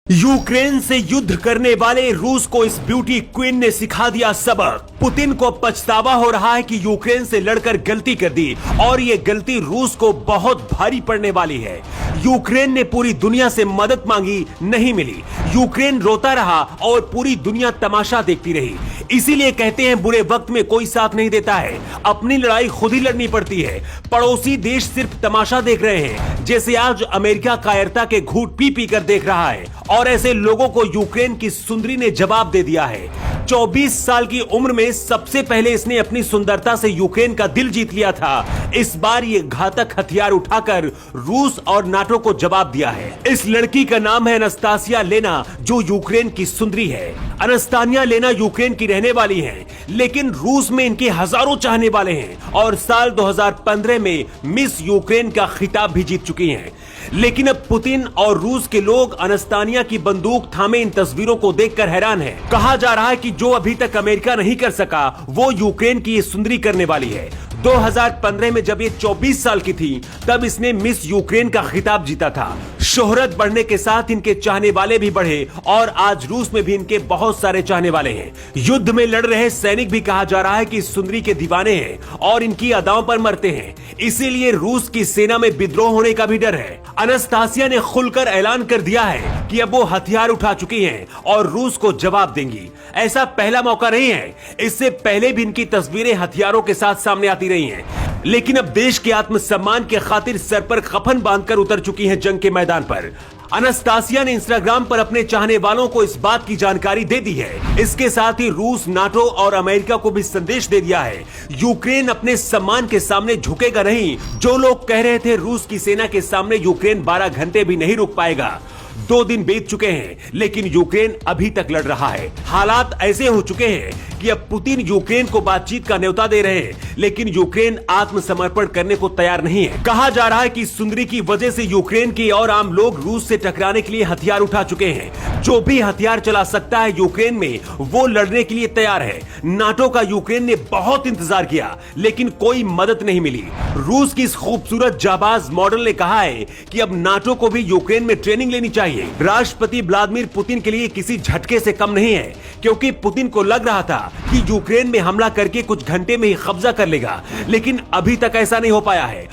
Ukraine से युद्ध करने वाले रूस को इस ब्यूटी क्वीन ने सिखा दिया सबक। पुतिन को पछतावा हो रहा है कि यूक्रेन से लड़कर गलती कर दी और ये गलती रूस को बहुत भारी पड़ने वाली है। यूक्रेन ने पूरी दुनिया से मदद मांगी, नहीं मिली। यूक्रेन रोता रहा और पूरी दुनिया तमाशा देखती रही। इसीलिए कहते हैं बुरे वक्त में कोई साथ नहीं देता है, अपनी लड़ाई खुद ही लड़नी पड़ती है। पड़ोसी देश सिर्फ तमाशा देख रहे हैं, जैसे आज अमेरिका कायरता के घूंट पी पी कर देख रहा है। और ऐसे लोगों को यूक्रेन की सुंदरी ने जवाब दे दिया है। 24 साल की उम्र में सबसे पहले इसने अपनी सुंदरता से यूक्रेन का दिल जीत लिया था। इस बार ये घातक हथियार उठाकर रूस और नाटो को जवाब दिया है। इस लड़की का नाम है अनस्तासिया लेना, जो यूक्रेन की सुंदरी है। अनस्तानिया लेना यूक्रेन की रहने वाली हैं, लेकिन रूस में इनके हजारों चाहने वाले हैं और साल 2015 में मिस यूक्रेन का खिताब भी जीत चुकी हैं। लेकिन अब पुतिन और रूस के लोग अनस्तानिया की बंदूक थामे इन तस्वीरों को देखकर हैरान हैं। कहा जा रहा है कि जो अभी तक अमेरिका नहीं कर सका, वो यूक्रेन की ये सुंदरी करने वाली है। 2015 में जब ये 24 साल की थी, तब इसने मिस यूक्रेन का खिताब जीता था। शोहरत बढ़ने के साथ इनके चाहने वाले भी बढ़े और आज रूस में भी इनके बहुत सारे चाहने वाले हैं। युद्ध में लड़ रहे सैनिक भी कहा जा रहा है कि सुंदरी के दीवाने हैं और इनकी अदाओं पर मरते हैं। इसीलिए रूस की सेना में विद्रोह होने का भी डर है। अनस्तासिया ने खुलकर ऐलान कर दिया है कि अब वो हथियार उठा चुकी हैं और रूस को जवाब देंगी। ऐसा पहला मौका नहीं है, इससे पहले भी इनकी तस्वीरें हथियारों के साथ सामने आती रही हैं। लेकिन अब देश के आत्मसम्मान के खातिर सर पर कफन बांधकर उतर चुकी हैं जंग के मैदान पर। अनस्तासिया ने इंस्टाग्राम पर अपने चाहने वालों को इस बात की जानकारी दे दी है। इसके साथ ही रूस, नाटो और अमेरिका को भी संदेश दे दिया है, यूक्रेन अपने सम्मान के सामने झुकेगा नहीं। जो लोग कह रहे थे रूस की सेना के सामने यूक्रेन 12 घंटे भी नहीं रुक पाएगा, 2 दिन बीत चुके हैं, लेकिन यूक्रेन अभी तक लड़ रहा है। हालात ऐसे हो चुके हैं कि अब पुतिन यूक्रेन को बातचीत का न्योता दे रहे हैं, लेकिन यूक्रेन आत्मसमर्पण करने को तैयार नहीं है। कहा जा रहा है कि सुंदरी की वजह से यूक्रेन के और आम लोग रूस से टकराने के लिए हथियार उठा चुके हैं। जो भी हथियार चला सकता है यूक्रेन में, वो लड़ने के लिए तैयार है। नाटो का यूक्रेन ने बहुत इंतजार किया, लेकिन कोई मदद नहीं मिली। रूस की इस खूबसूरत जाबाज मॉडल ने कहा है कि अब नाटो को भी यूक्रेन में ट्रेनिंग लेनी चाहिए। राष्ट्रपति व्लादिमीर पुतिन के लिए किसी झटके से कम नहीं है, क्योंकि पुतिन को लग रहा था कि यूक्रेन में हमला करके कुछ घंटे में ही कब्जा कर लेगा, लेकिन अभी तक ऐसा नहीं हो पाया है।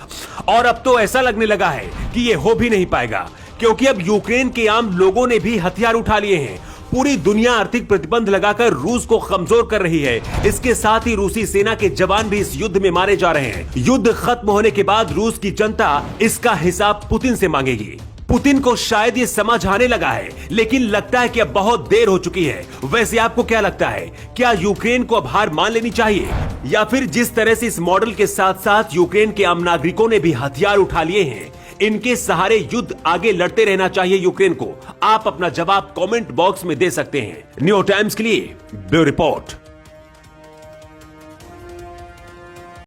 और अब तो ऐसा लगने लगा है कि ये हो भी नहीं पाएगा, क्योंकि अब यूक्रेन के आम लोगों ने भी हथियार उठा लिए हैं। पूरी दुनिया आर्थिक प्रतिबंध लगाकर रूस को कमजोर कर रही है। इसके साथ ही रूसी सेना के जवान भी इस युद्ध में मारे जा रहे हैं। युद्ध खत्म होने के बाद रूस की जनता इसका हिसाब पुतिन से मांगेगी। पुतिन को शायद ये समझ आने लगा है, लेकिन लगता है कि अब बहुत देर हो चुकी है। वैसे आपको क्या लगता है, क्या यूक्रेन को अब हार मान लेनी चाहिए, या फिर जिस तरह से इस मॉडल के साथ साथ यूक्रेन के आम नागरिकों ने भी हथियार उठा लिए हैं, इनके सहारे युद्ध आगे लड़ते रहना चाहिए यूक्रेन को? आप अपना जवाब कमेंट बॉक्स में दे सकते हैं। न्यू टाइम्स के लिए ब्यूरो रिपोर्ट।